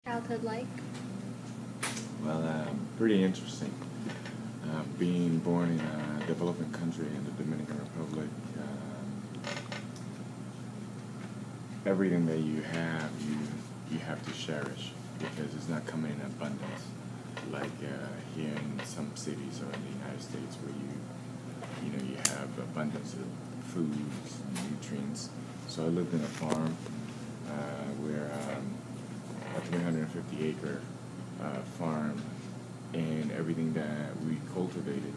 Childhood like? Well, pretty interesting. Being born in a developing country in the Dominican Republic, everything that you have to cherish because it's not coming in abundance like here in some cities or in the United States where you have abundance of foods, nutrients. So I lived in a farm where a 350-acre farm, and everything that we cultivated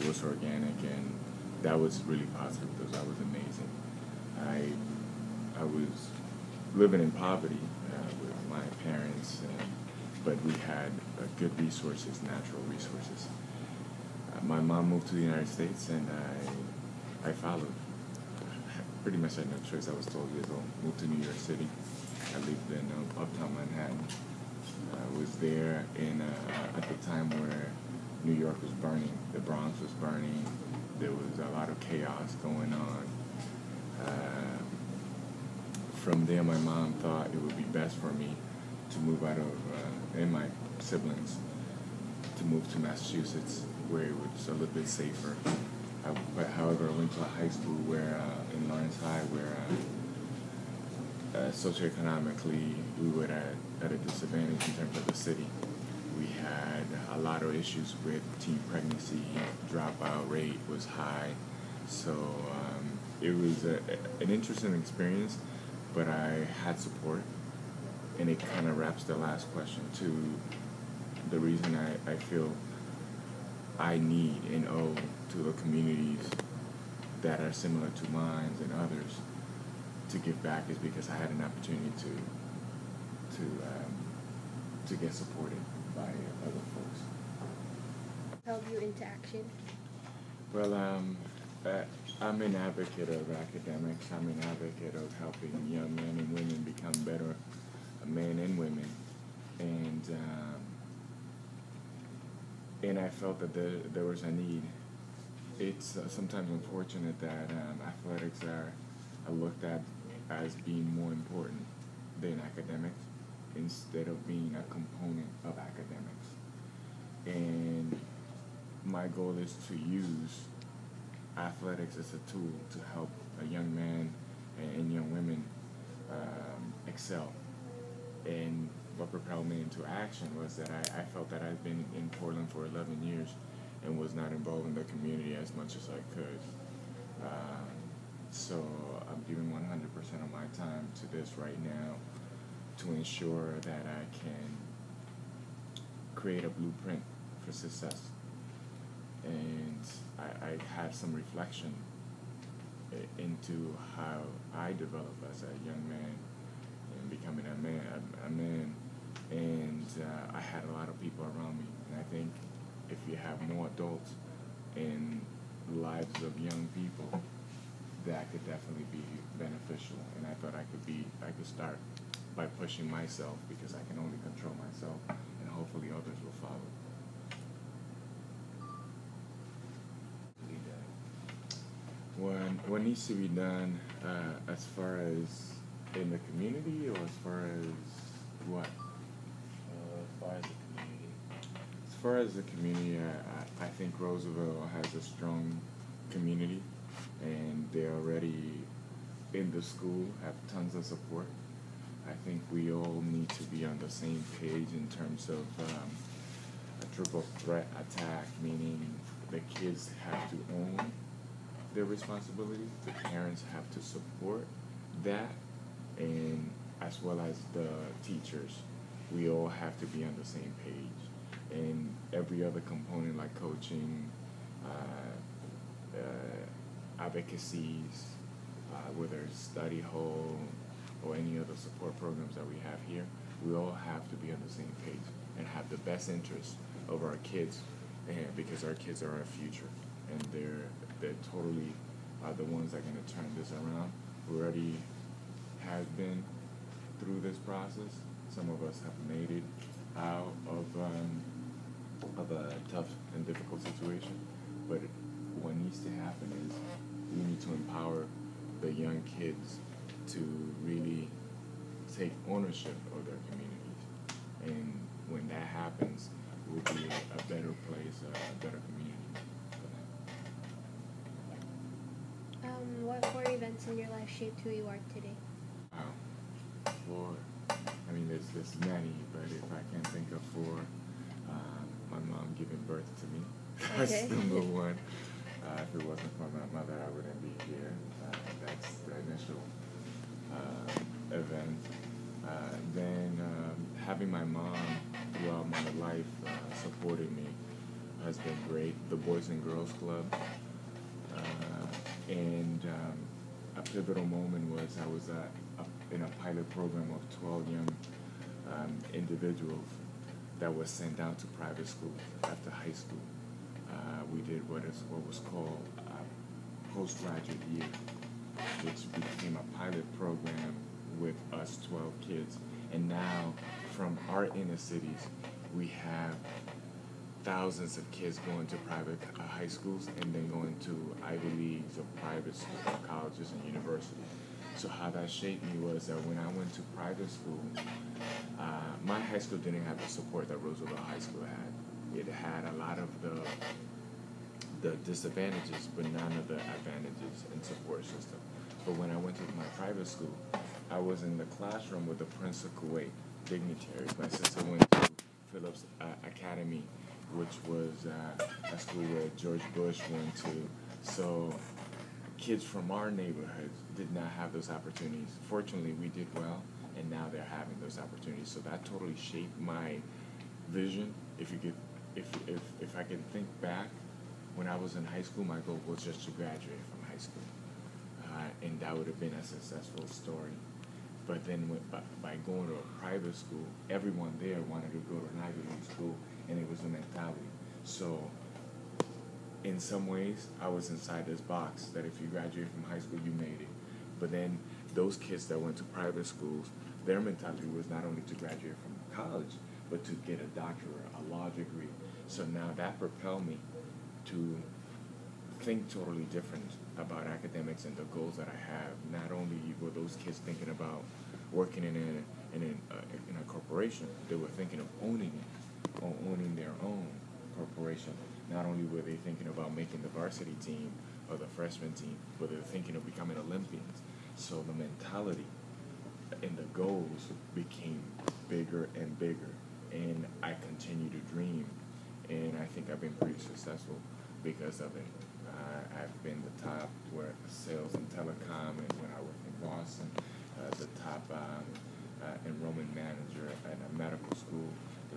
was organic, and that was really positive because that was amazing. I was living in poverty with my parents, but we had good resources, natural resources. My mom moved to the United States, and I followed. Pretty much had no choice. I was 12 years old. Moved to New York City. I lived in uptown Manhattan. I was there at the time where New York was burning. The Bronx was burning. There was a lot of chaos going on. From there, my mom thought it would be best for me to move out of, and my siblings, to move to Massachusetts, where it was a little bit safer. But however, I went to a high school where, in Lawrence High, where socioeconomically we were at a disadvantage in terms of the city. We had a lot of issues with teen pregnancy, dropout rate was high. So it was an interesting experience, but I had support. And it kind of wraps the last question to the reason I feel I need and owe to the communities that are similar to mine and others to give back is because I had an opportunity to get supported by other folks. Held you into action? Well, I'm an advocate of academics. I'm an advocate of helping young men and women become better men and women, and I felt that there was a need. It's sometimes unfortunate that athletics are looked at as being more important than academics instead of being a component of academics. And my goal is to use athletics as a tool to help a young man and young women excel. And what propelled me into action was that I felt that I'd been in Portland for 11 years and was not involved in the community as much as I could. So I'm giving 100% of my time to this right now to ensure that I can create a blueprint for success. And I had some reflection into how I developed as a young man and becoming a man. And I had a lot of people around me. And I think if you have more adults in the lives of young people, that could definitely be beneficial. And I thought I could start by pushing myself because I can only control myself, and hopefully others will follow. What needs to be done as far as in the community, or as far as what? As far as the community. As far as the community, I think Roosevelt has a strong community, and they're already in the school, have tons of support. I think we all need to be on the same page in terms of a triple threat attack, meaning the kids have to own their responsibility, the parents have to support that, and as well as the teachers. We all have to be on the same page. And every other component like coaching, advocacies, whether it's study hall or any other support programs that we have here, we all have to be on the same page and have the best interest of our kids, and because our kids are our future, and they're totally the ones that are going to turn this around. We already have been through this process. Some of us have made it out of a tough and difficult situation, but what needs to happen is we need to empower the young kids to really take ownership of their communities And when that happens, we'll be a better place, a better community for them. What four events in your life shaped who you are today? Wow. Four. I mean, there's many, but if I can think of four, my mom giving birth to me. That's Okay. number one. If it wasn't for my mother, I wouldn't be here. That's the initial event. Then having my mom throughout my life supporting me has been great. The Boys and Girls Club. And a pivotal moment was I was in a pilot program of 12 young individuals that was sent out to private school after high school. We did what was called postgraduate year, which became a pilot program with us 12 kids. And now, from our inner cities, we have thousands of kids going to private high schools and then going to Ivy Leagues or private colleges and universities. So how that shaped me was that when I went to private school, my high school didn't have the support that Roosevelt High School had. It had a lot of the disadvantages, but none of the advantages and support system. But when I went to my private school, I was in the classroom with the Prince of Kuwait dignitaries. My sister went to Phillips Academy, which was a school where George Bush went to. So kids from our neighborhoods did not have those opportunities. Fortunately, we did well, and now they're having those opportunities. So that totally shaped my vision. If I could think back, when I was in high school, my goal was just to graduate from high school, and that would have been a successful story. But then by going to a private school, everyone there wanted to go to an Ivy League school, and it was a mentality. So in some ways, I was inside this box that if you graduate from high school, you made it. But then those kids that went to private schools, their mentality was not only to graduate from college, but to get a doctorate, a law degree. So now that propelled me to think totally different about academics and the goals that I have. Not only were those kids thinking about working in a corporation, they were thinking of owning it, or owning their own corporation. Not only were they thinking about making the varsity team or the freshman team, but they were thinking of becoming Olympians. So the mentality and the goals became bigger and bigger, and I continue to dream, and I think I've been pretty successful because of it. I've been the top sales and telecom, and when I worked in Boston, the top enrollment manager at a medical school,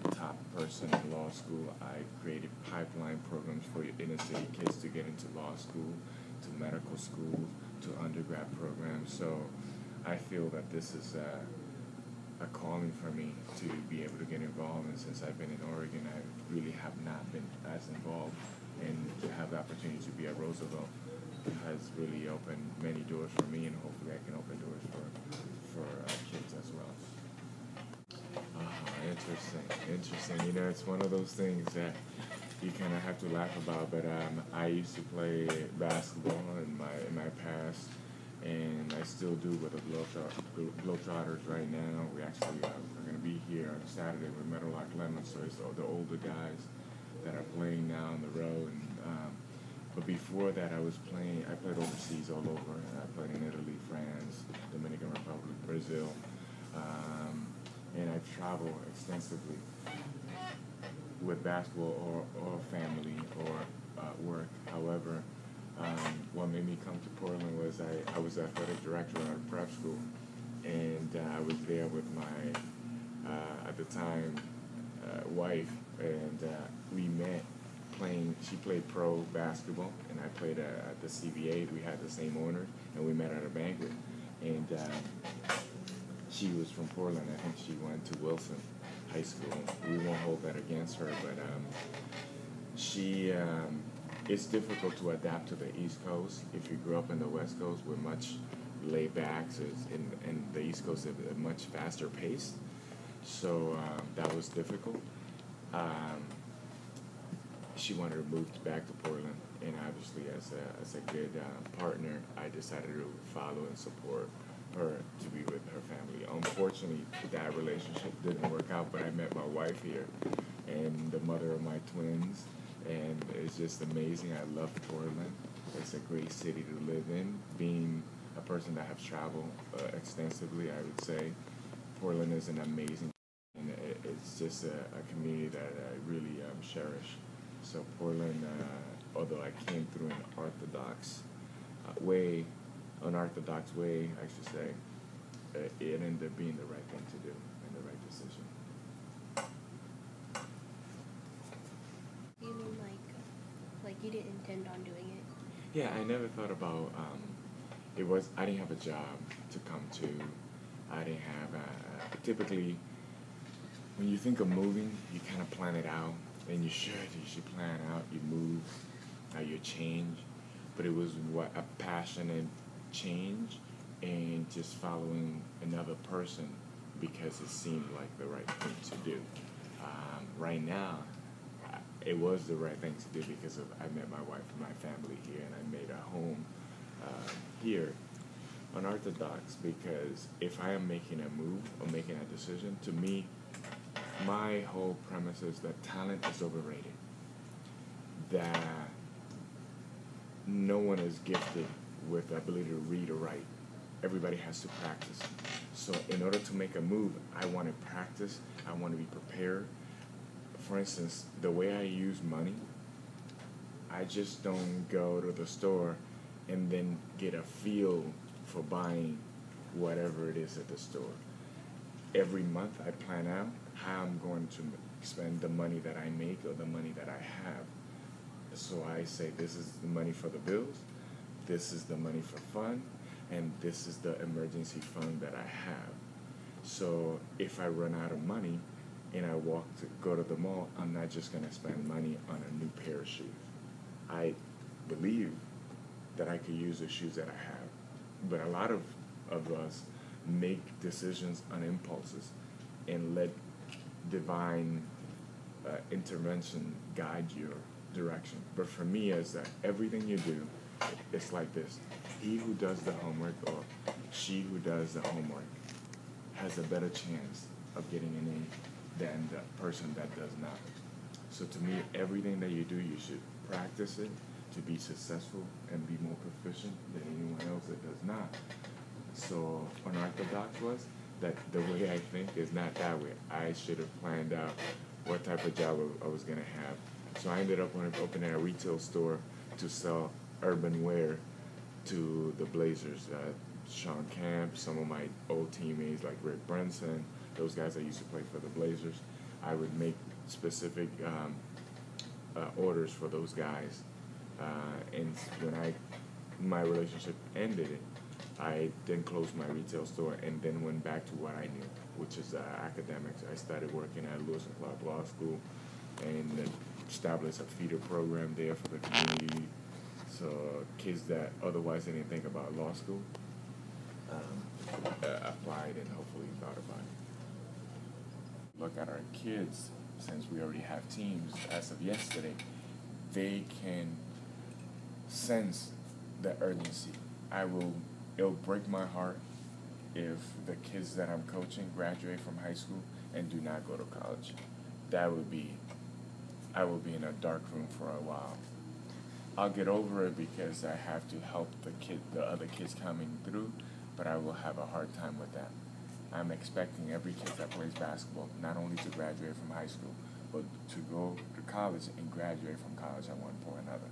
the top person in law school. I created pipeline programs for inner city kids to get into law school, to medical school, to undergrad programs. So I feel that this is a calling for me to be able to get involved. And since I've been in Oregon, I really have not been as involved. And to have the opportunity to be at Roosevelt has really opened many doors for me, and hopefully I can open doors for kids as well. Interesting. You know, it's one of those things that you kind of have to laugh about. But I used to play basketball in my past, and I still do with the Globetrotters right now. We actually are going to be here on Saturday with Meadowlark Lemon, so it's all the older guys that are playing now on the road. And, but before that, I played overseas all over. I played in Italy, France, Dominican Republic, Brazil, and I've traveled extensively with basketball or family or work. However, what made me come to Portland was I was athletic director at a prep school, and I was there with my, at the time, wife, and we met playing. She played pro basketball, and I played at the CBA. We had the same owners, and we met at a banquet. And she was from Portland. I think she went to Wilson High School. We won't hold that against her, but it's difficult to adapt to the East Coast. If you grew up in the West Coast, we're much laid back, and the East Coast is a much faster pace. So that was difficult. She wanted to move back to Portland, and obviously as a good partner, I decided to follow and support her to be with her family. unfortunately, that relationship didn't work out, but I met my wife here and the mother of my twins, and it's just amazing. I love Portland. It's a great city to live in. Being a person that has traveled extensively, I would say Portland is an amazing, and it's just a community that I really cherish. So Portland, although I came through an unorthodox way, I should say, it ended up being the right thing to do and the right decision. You mean like you didn't intend on doing it? Yeah, I never thought about. I didn't have a job to come to. I didn't have. Typically, when you think of moving, you kind of plan it out, and you should plan out. You move, you change, but it was a passionate change, and just following another person because it seemed like the right thing to do. Right now, it was the right thing to do because I met my wife and my family here, and I made a home here. Unorthodox because if I am making a move or making a decision, to me, my whole premise is that talent is overrated. That no one is gifted with the ability to read or write. Everybody has to practice. So in order to make a move, I want to practice. I want to be prepared. For instance, the way I use money, I just don't go to the store and then get a feel for buying whatever it is at the store. Every month I plan out how I'm going to spend the money that I make or the money that I have. So I say this is the money for the bills, this is the money for fun, and this is the emergency fund that I have. So if I run out of money and I go to the mall, I'm not just going to spend money on a new pair of shoes. I believe that I could use the shoes that I have. But a lot of us make decisions on impulses and let divine intervention guide your direction. But for me, is that everything you do, it's like this. He who does the homework or she who does the homework has a better chance of getting an A than the person that does not. So to me, everything that you do, you should practice it to be successful and be more proficient than anyone else that does not. So unorthodox was that the way I think is not that way. I should have planned out what type of job I was going to have. So I ended up opening a retail store to sell urban wear to the Blazers. Sean Camp, some of my old teammates like Rick Brunson, those guys that used to play for the Blazers. I would make specific orders for those guys. And when my relationship ended, I then closed my retail store and then went back to what I knew, which is academics. I started working at Lewis and Clark Law School and established a feeder program there for the community. So kids that otherwise didn't think about law school applied and hopefully thought about it. Look at our kids, since we already have teams as of yesterday, they can sense the urgency. It'll break my heart if the kids that I'm coaching graduate from high school and do not go to college. I will be in a dark room for a while. I'll get over it because I have to help the other kids coming through, but I will have a hard time with that. I'm expecting every kid that plays basketball not only to graduate from high school, but to go to college and graduate from college at one point or another,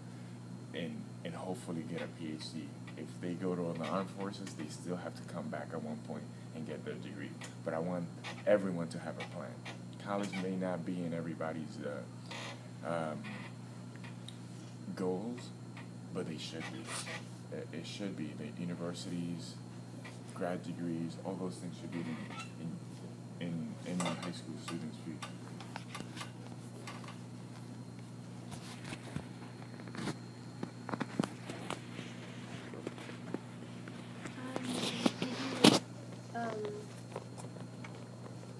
and hopefully get a PhD. If they go to the armed forces, they still have to come back at one point and get their degree. But I want everyone to have a plan. College may not be in everybody's goals, but they should be. It should be. The universities, grad degrees, all those things should be in high school students' future.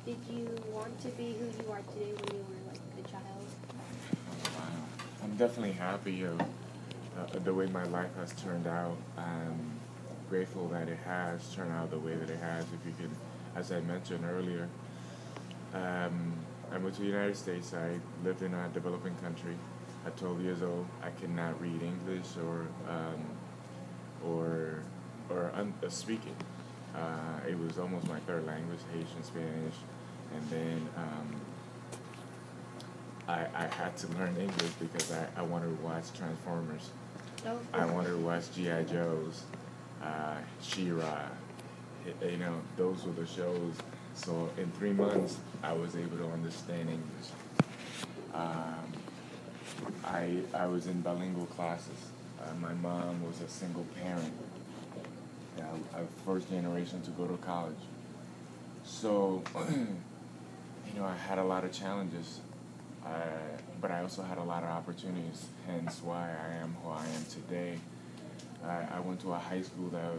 Did you want to be who you are today when you were like a child? Wow. I'm definitely happy of the way my life has turned out. I'm grateful that it has turned out the way that it has. as I mentioned earlier, I moved to the United States. I lived in a developing country. At 12 years old, I could not read English or speak it. It was almost my third language, Haitian Spanish, and then I had to learn English because I wanted to watch Transformers. Oh. I wanted to watch G.I. Joe's, She-Ra. You know, those were the shows. So in 3 months, I was able to understand English. I was in bilingual classes. My mom was a single parent, a first generation to go to college. So, you know, I had a lot of challenges, but I also had a lot of opportunities, hence why I am who I am today. I went to a high school that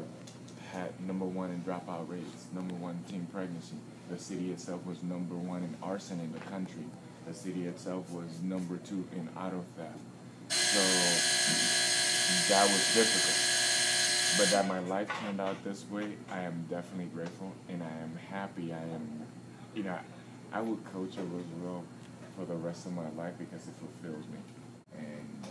had #1 in dropout rates, #1 teen pregnancy. The city itself was #1 in arson in the country. The city itself was #2 in auto theft. So that was difficult. But that my life turned out this way, I am definitely grateful, and I am happy. You know, I would coach at Roosevelt for the rest of my life because it fulfills me. And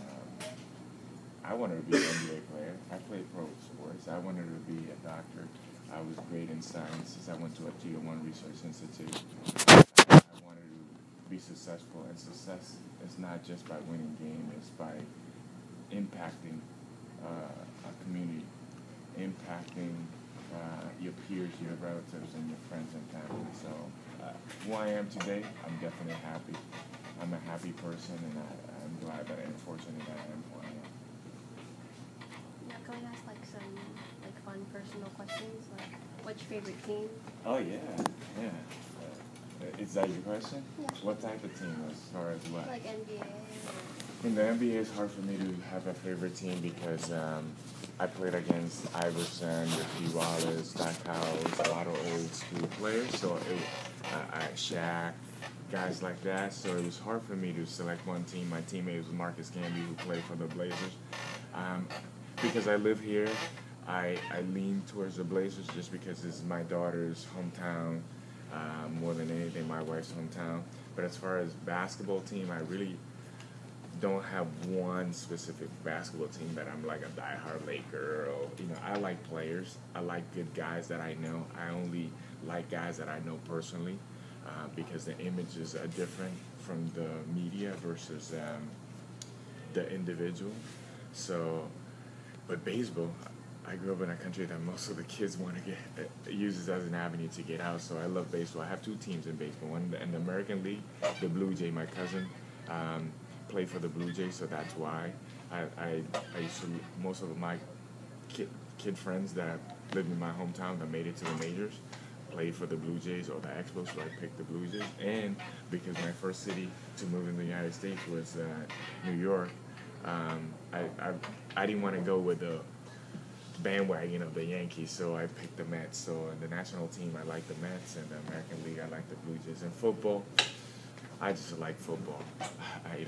I wanted to be an NBA player. I played pro sports. I wanted to be a doctor. I was great in sciences. I went to a Tier 1 research institute. I wanted to be successful, and success is not just by winning games, it's by impacting a community, impacting your peers, your relatives, and your friends and family. So who I am today, I'm definitely happy. I'm a happy person, and I'm glad that I'm fortunate that I am who I am. Now, can we ask like some like fun personal questions? Like, what's your favorite team? Oh yeah. Is that your question? Yeah. What type of team as far as what? Like NBA. In the NBA, it's hard for me to have a favorite team because I played against Iverson, Ricky Wallace, Stackhouse, a lot of old school players. So Shaq, guys like that. So it was hard for me to select one team. My teammate was Marcus Camby, who played for the Blazers. Because I live here, I lean towards the Blazers just because it's my daughter's hometown. More than anything, my wife's hometown. But as far as basketball team, I really don't have one specific basketball team that I'm like a diehard Laker. Or, you know, I like players. I like good guys that I know. I only like guys that I know personally because the images are different from the media versus the individual. So, but baseball, I grew up in a country that most of the kids want to use it as an avenue to get out. So I love baseball. I have 2 teams in baseball. One in the American League, the Blue Jay. My cousin played for the Blue Jays, so that's why. I used to, most of my kid friends that lived in my hometown that made it to the majors played for the Blue Jays or the Expos, so I picked the Blue Jays. And because my first city to move in the United States was New York, I didn't want to go with the bandwagon of the Yankees, so I picked the Mets. So in the national team, I like the Mets, and the American League, I like the Blue Jays. And football, I just like football. I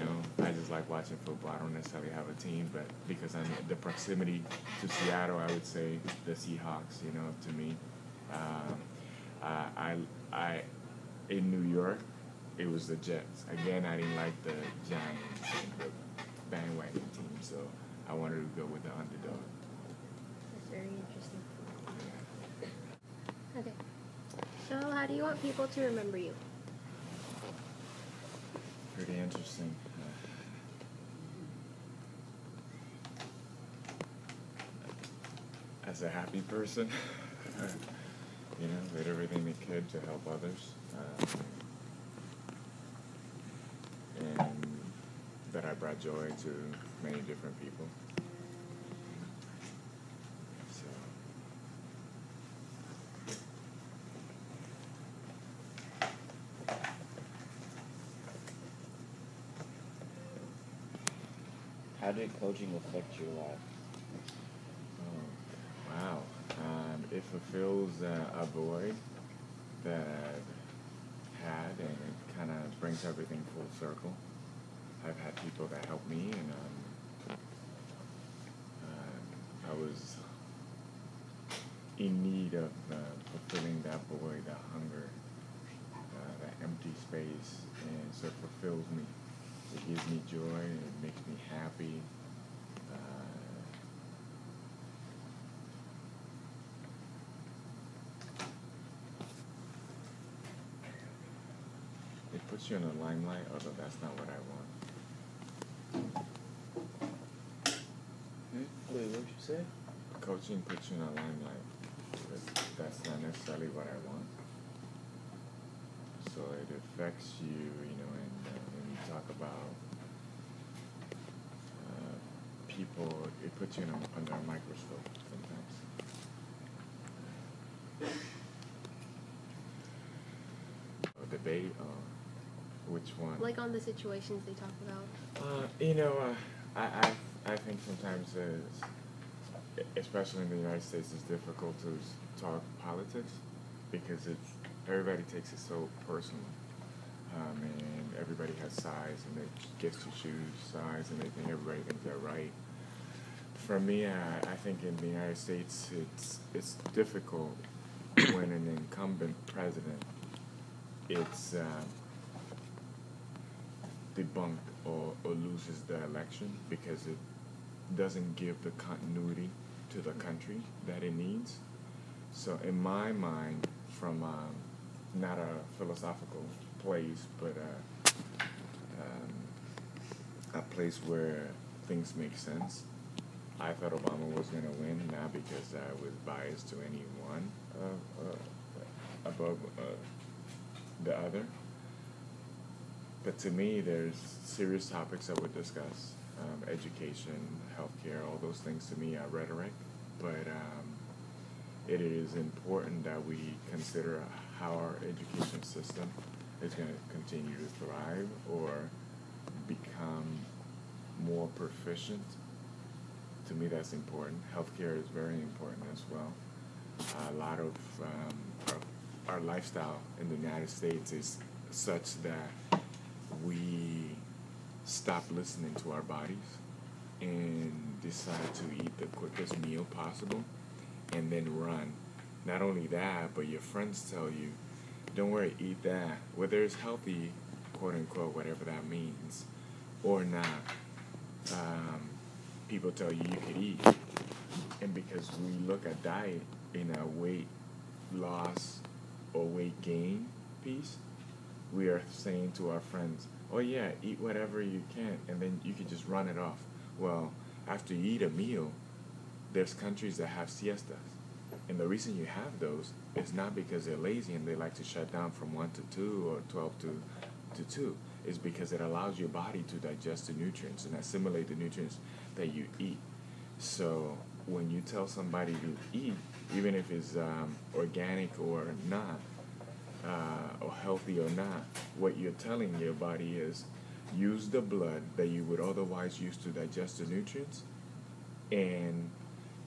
just like watching football. I don't necessarily have a team, but because I'm the proximity to Seattle, I would say the Seahawks. You know, to me, I in New York, it was the Jets. Again, I didn't like the Giants and the bandwagon team, so I wanted to go with the underdog. That's very interesting. Okay. So, how do you want people to remember you? Pretty interesting. As a happy person, you know, did everything they could to help others, and that I brought joy to many different people. So. How did coaching affect your life? Oh, wow. It fulfills a void that I've had, and it kind of brings everything full circle. I've had people that help me, and I was in need of fulfilling that void, that hunger, that empty space, and so it fulfills me. It gives me joy. It makes me happy. It puts you in the limelight, although that's not what I want. Wait, what'd you say? Coaching puts you in the limelight, but that's not necessarily what I want. So it affects you, and when you talk about people, it puts you under a microscope sometimes. Debate, which one? Like on the situations they talk about. I think sometimes, especially in the United States, it's difficult to talk politics because everybody takes it so personal, and everybody has sides, and they get to choose sides, and they think everybody thinks they're right. For me, I think in the United States, it's difficult when an incumbent president it's debunked or loses the election because it doesn't give the continuity to the country that it needs. So in my mind, from not a philosophical place, but a place where things make sense, I thought Obama was going to win, not because I was biased to any one above the other. But to me, there's serious topics that we discuss. Education, healthcare, all those things to me are rhetoric. But it is important that we consider how our education system is going to continue to thrive or become more proficient. To me, that's important. Healthcare is very important as well. A lot of our lifestyle in the United States is such that we stop listening to our bodies and decide to eat the quickest meal possible and then run. Not only that, but your friends tell you, don't worry, eat that. Whether it's healthy, quote unquote, whatever that means, or not, people tell you could eat. And because we look at diet in a weight loss or weight gain piece, we are saying to our friends, oh yeah, eat whatever you can, and then you can just run it off. Well, after you eat a meal, there's countries that have siestas. And the reason you have those is not because they're lazy and they like to shut down from 1 to 2 or 12 to 2. It's because it allows your body to digest the nutrients and assimilate the nutrients that you eat. So when you tell somebody to eat, even if it's organic or not, or healthy or not, what you're telling your body is use the blood that you would otherwise use to digest the nutrients and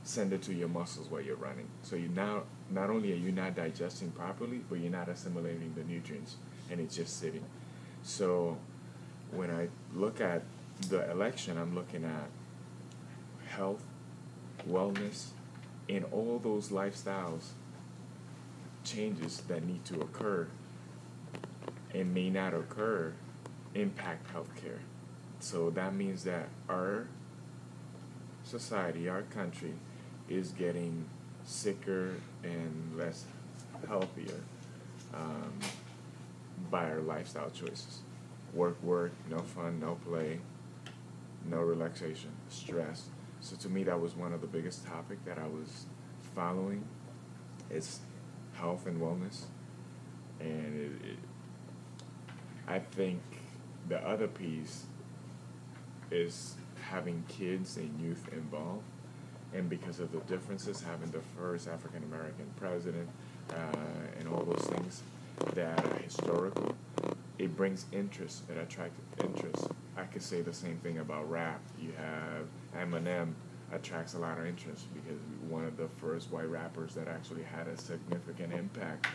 send it to your muscles while you're running. So you now, not only are you not digesting properly, but you're not assimilating the nutrients, and it's just sitting. So when I look at the election, I'm looking at health, wellness, and all those lifestyles changes that need to occur and may not occur impact healthcare. So that means that our society, our country, is getting sicker and less healthier by our lifestyle choices. Work, no fun, no play, no relaxation, stress. So to me, that was one of the biggest topics that I was following. It's health and wellness. And I think the other piece is having kids and youth involved. And because of the differences, having the first African-American president and all those things that are historical, it brings interest, it attracts interest. I could say the same thing about rap. You have Eminem attracts a lot of interest because one of the first white rappers that actually had a significant impact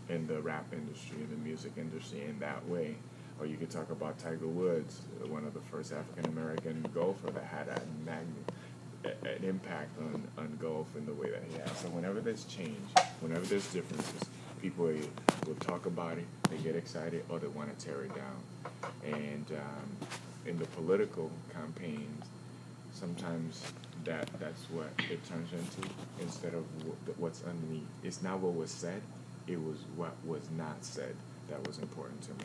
in the rap industry, in the music industry in that way. Or you could talk about Tiger Woods, one of the first African-American golfer that had a an impact on golf in the way that he has. So whenever there's change, whenever there's differences, people will talk about it, they get excited, or they want to tear it down. And in the political campaigns, sometimes that's what it turns into instead of what's underneath. It's not what was said, it was what was not said that was important to me.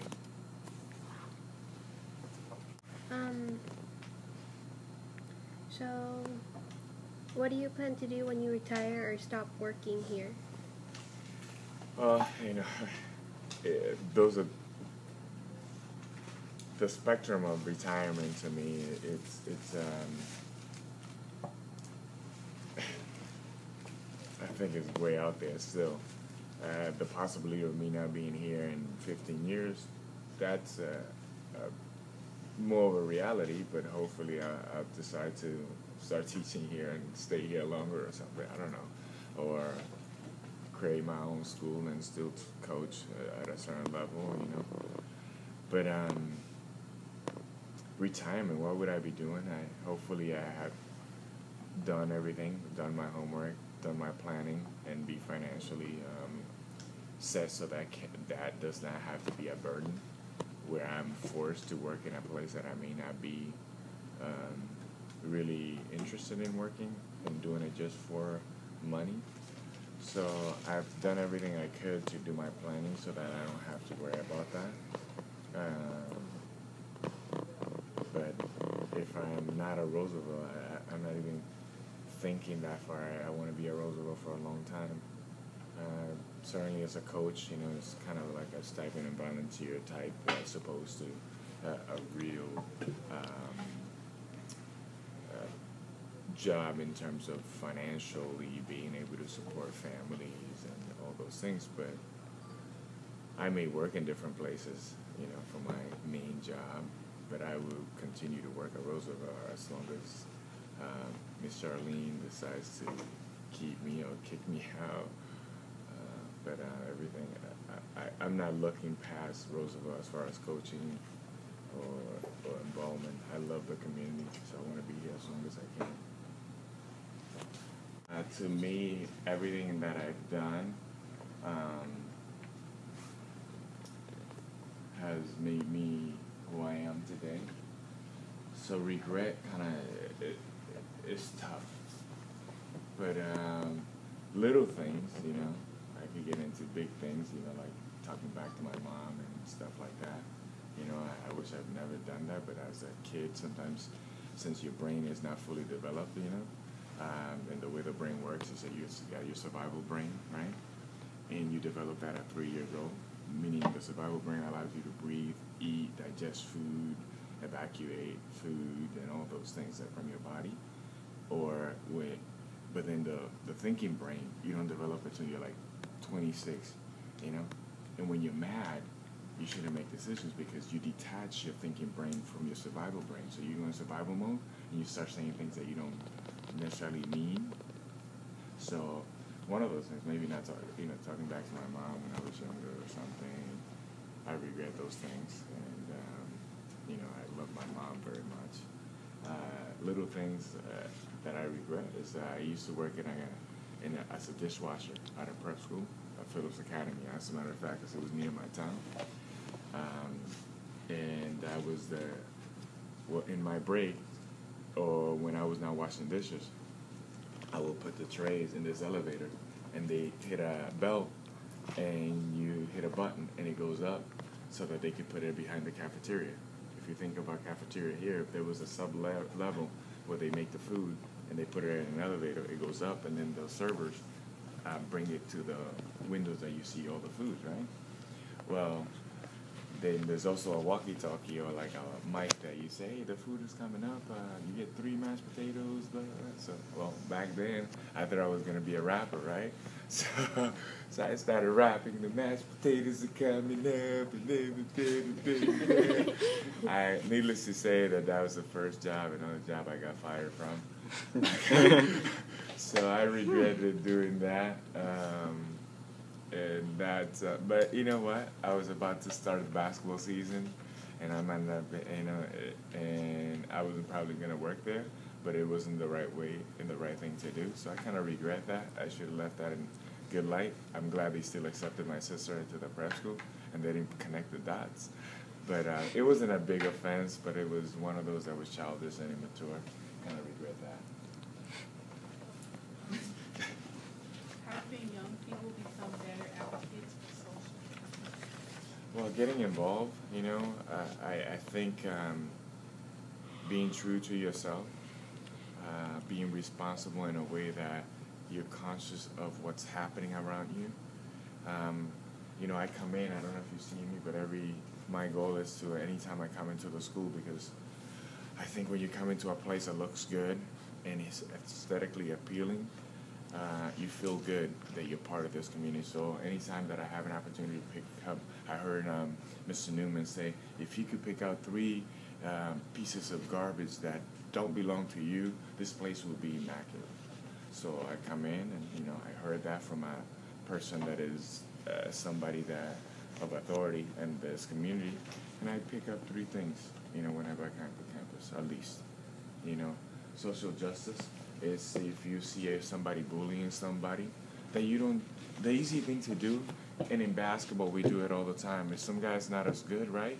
So, what do you plan to do when you retire or stop working here? You know, those are the spectrum of retirement to me. It's I think it's way out there still. The possibility of me not being here in 15 years, that's more of a reality, but hopefully I'll decide to start teaching here and stay here longer or something. I don't know. Or create my own school and still coach at a certain level, you know. But retirement, what would I be doing? Hopefully I have done everything, done my homework, done my planning, and be financially set so that that does not have to be a burden where I'm forced to work in a place that I may not be really interested in working and doing it just for money. So I've done everything I could to do my planning so that I don't have to worry about that. But if I'm not a Roosevelt, I'm not even thinking that far. I want to be a Roosevelt for a long time. Certainly as a coach, you know, it's kind of like a stipend and volunteer type as opposed to a real job in terms of financially being able to support families and all those things. But I may work in different places, you know, for my main job, but I will continue to work at Roosevelt as long as Miss Charlene decides to keep me or kick me out. But everything, I'm not looking past Roosevelt as far as coaching or involvement. I love the community, so I want to be here as long as I can. To me, everything that I've done has made me who I am today. So regret kind of is tough, but little things, you know. I could get into big things, you know, like talking back to my mom and stuff like that. You know, I wish I've never done that, but as a kid, sometimes, since your brain is not fully developed, you know, and the way the brain works is that you got your survival brain, right? And you develop that at 3 years old, meaning the survival brain allows you to breathe, eat, digest food, evacuate food, and all those things that from your body. But then the thinking brain, you don't develop it until you're like 26, you know? And when you're mad, you shouldn't make decisions because you detach your thinking brain from your survival brain. So you go in survival mode and you start saying things that you don't necessarily mean. So one of those things, maybe not talking back to my mom when I was younger or something, I regret those things. And, you know, I love my mom very much. Little things that I regret is I used to work as a dishwasher at a prep school at Phillips Academy, as a matter of fact, because it was near my town. And I was in my break, or when I was not washing dishes, I would put the trays in this elevator, and they hit a bell, and you hit a button, and it goes up so that they could put it behind the cafeteria. If you think about cafeteria here, if there was a sub-level where they make the food, and they put it in an elevator, it goes up, and then the servers bring it to the windows that you see all the food, right? Well, then there's also a walkie-talkie or like a mic that you say, hey, the food is coming up, you get 3 mashed potatoes, blah, blah, blah. So, well, back then, I thought I was going to be a rapper, right? So I started rapping, the mashed potatoes are coming up, and needless to say that was the first job, another job I got fired from. So I regretted doing that. And that's, but you know what? I was about to start the basketball season, and I might not, and I wasn't probably gonna work there. but it wasn't the right way and the right thing to do. So I kind of regret that. I should have left that in good light. I'm glad they still accepted my sister into the prep school and they didn't connect the dots. But it wasn't a big offense, but it was one of those that was childish and immature. Kind of regret that. Helping young people become better advocates for social justice. Well, getting involved, I think being true to yourself, being responsible in a way that you're conscious of what's happening around you. I come in, I don't know if you've seen me, but my goal is to, anytime I come into the school, because I think when you come into a place that looks good and is aesthetically appealing, you feel good that you're part of this community. So anytime that I have an opportunity to pick up, I heard Mr. Newman say, if you could pick out 3 pieces of garbage that don't belong to you, this place will be immaculate. So I come in and, I heard that from a person that is somebody that of authority in this community, and I pick up 3 things, whenever I come to campus, at least. Social justice is if you see somebody bullying somebody, that the easy thing to do, and in basketball we do it all the time, if some guy's not as good, right,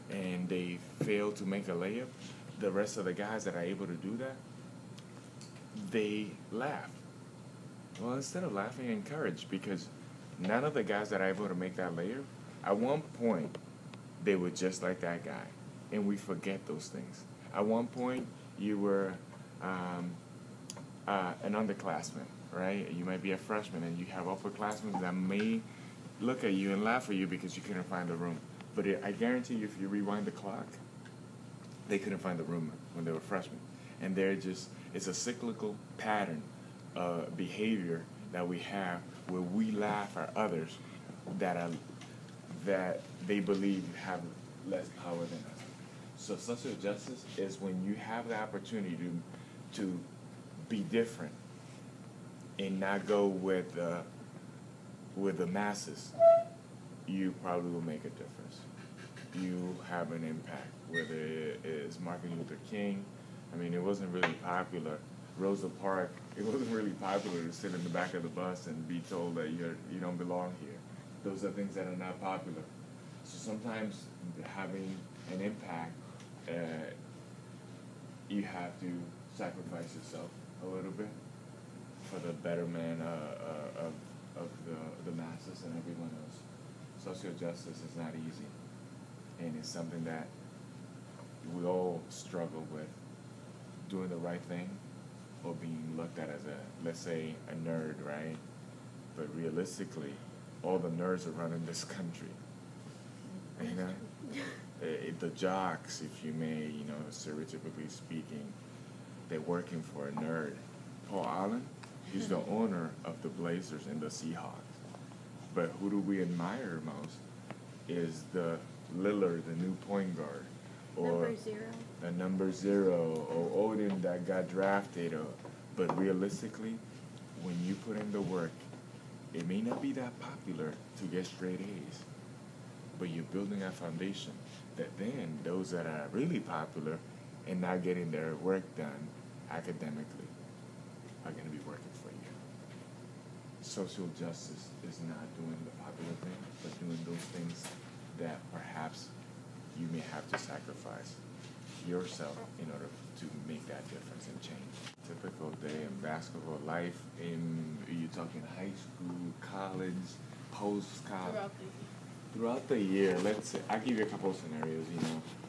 and they fail to make a layup, the rest of the guys that are able to do that, they laugh. Well, instead of laughing, encourage, because none of the guys that are able to make that layup, at one point, they were just like that guy, and we forget those things. At one point, you were an underclassman, right? You might be a freshman, and you have upperclassmen that may look at you and laugh at you because you couldn't find the room. But I guarantee you, if you rewind the clock, they couldn't find the room when they were freshmen. And it's a cyclical pattern of behavior that we have where we laugh at others that they believe have less power than us. So social justice is when you have the opportunity to be different and not go with the masses, you probably will make a difference. You have an impact, whether it is Martin Luther King. I mean, it wasn't really popular. Rosa Parks, it wasn't really popular to sit in the back of the bus and be told that you don't belong here. Those are things that are not popular. So sometimes having an impact, you have to sacrifice yourself a little bit for the betterment of the masses and everyone else. Social justice is not easy, and it's something that we all struggle with, doing the right thing or being looked at as let's say, a nerd, right? But realistically, all the nerds are running this country. The jocks, if you may, stereotypically speaking, they're working for a nerd. Paul Allen, he's the owner of the Blazers and the Seahawks. But who do we admire most is the Lillard, the new point guard. Or number 0. Or Odin that got drafted. But realistically, when you put in the work, it may not be that popular to get straight A's, but you're building a foundation that then those that are really popular and not getting their work done academically are going to be working for you. Social justice is not doing the popular thing, but doing those things that perhaps you may have to sacrifice yourself in order to make that difference and change. Typical day in basketball life, you're talking high school, college, post-college. Throughout the year, let's say, I'll give you a couple of scenarios,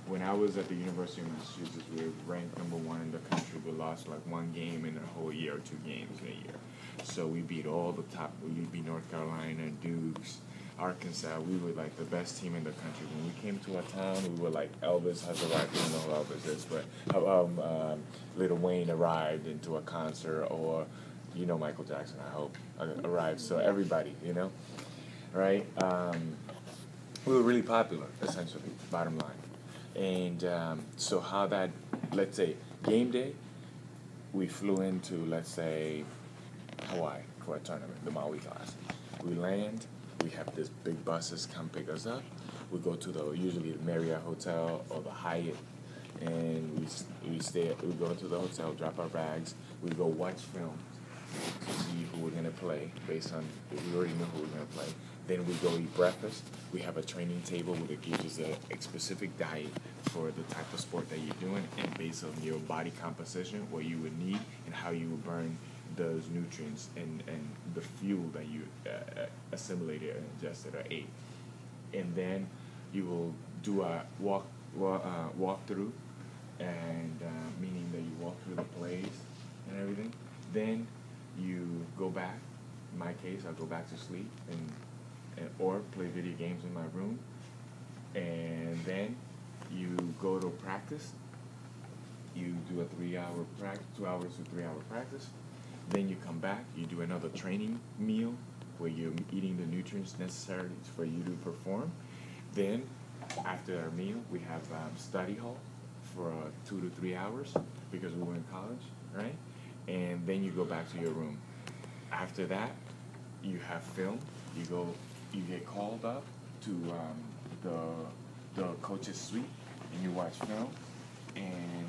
When I was at the University of Massachusetts, we were ranked number 1 in the country. We lost like 1 game in a whole year, or 2 games in a year. So we beat all the top, we beat North Carolina, Dukes, Arkansas. We were like the best team in the country. When we came to a town, we were like Elvis has arrived. I don't know who Elvis is, but Lil Wayne arrived into a concert, or Michael Jackson, I hope, arrived. So everybody, right? We were really popular, essentially, bottom line. And so how that, let's say, game day, we flew into, let's say, Hawaii for a tournament, the Maui class. We land, we have these big buses come pick us up. We go to usually the Marriott Hotel or the Hyatt and we go into the hotel, drop our bags, we go watch film to see who we're gonna play based on we already know who we're gonna play. Then we go eat breakfast. We have a training table that gives us a specific diet for the type of sport that you're doing and based on your body composition, what you would need and how you would burn those nutrients and the fuel that you assimilated and ingested or ate. And then you will do a walk through, and meaning that you walk through the plays and everything. Then you go back. In my case, I'll go back to sleep and or play video games in my room. And then you go to practice. You do a 3-hour practice, 2 hours to 3 hour practice. Then you come back. You do another training meal where you're eating the nutrients necessary for you to perform. Then after our meal, we have study hall for 2 to 3 hours because we were in college, right? And then you go back to your room. After that, you have film. You get called up to the coach's suite, and you watch film. And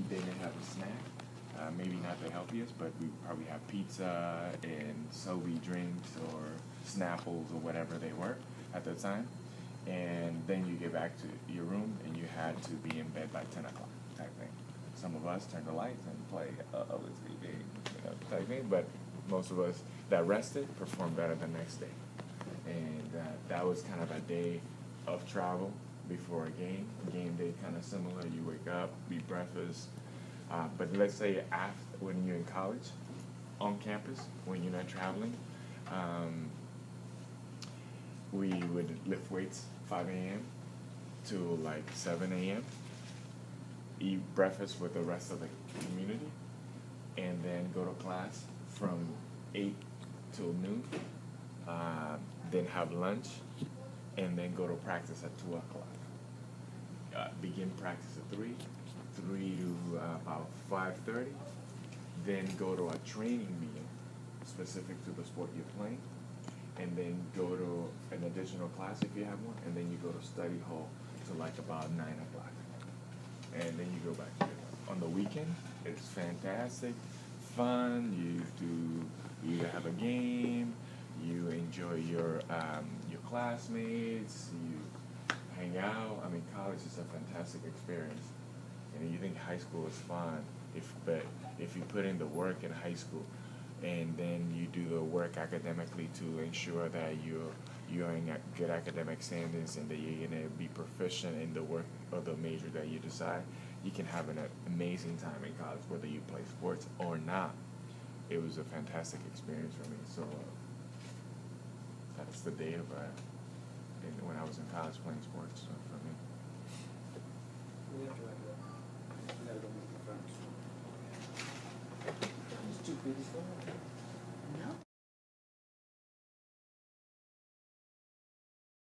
they may have a snack, maybe not the healthiest, but we probably have pizza and Sobe drinks or Snapples or whatever they were at the time. And then you get back to your room, and you had to be in bed by 10 o'clock type thing. Some of us turn the lights and play other TV, type thing, but most of us that rested performed better the next day. And that was kind of a day of travel before a game. Game day kind of similar. You wake up, eat breakfast. But let's say when you're in college, on campus, when you're not traveling, we would lift weights 5 a.m. to like 7 a.m., eat breakfast with the rest of the community, and then go to class from 8 till noon, then have lunch, and then go to practice at 2 o'clock. Begin practice at 3 to about 5:30, then go to a training meeting specific to the sport you're playing, and then go to an additional class if you have one, and then you go to study hall to like about 9 o'clock. And then you go back to it. On the weekend, it's fantastic, fun, you have a game, you enjoy your classmates, you hang out. I mean, college is a fantastic experience. And you think high school is fun, but if you put in the work in high school, and then you do the work academically to ensure that you're in good academic standards and that you're going to be proficient in the work or the major that you decide, you can have an amazing time in college, whether you play sports or not. It was a fantastic experience for me. So that's the day of when I was in college playing sports for me. We have to wrap it up. We gotta go meet the friends. It's 2:54.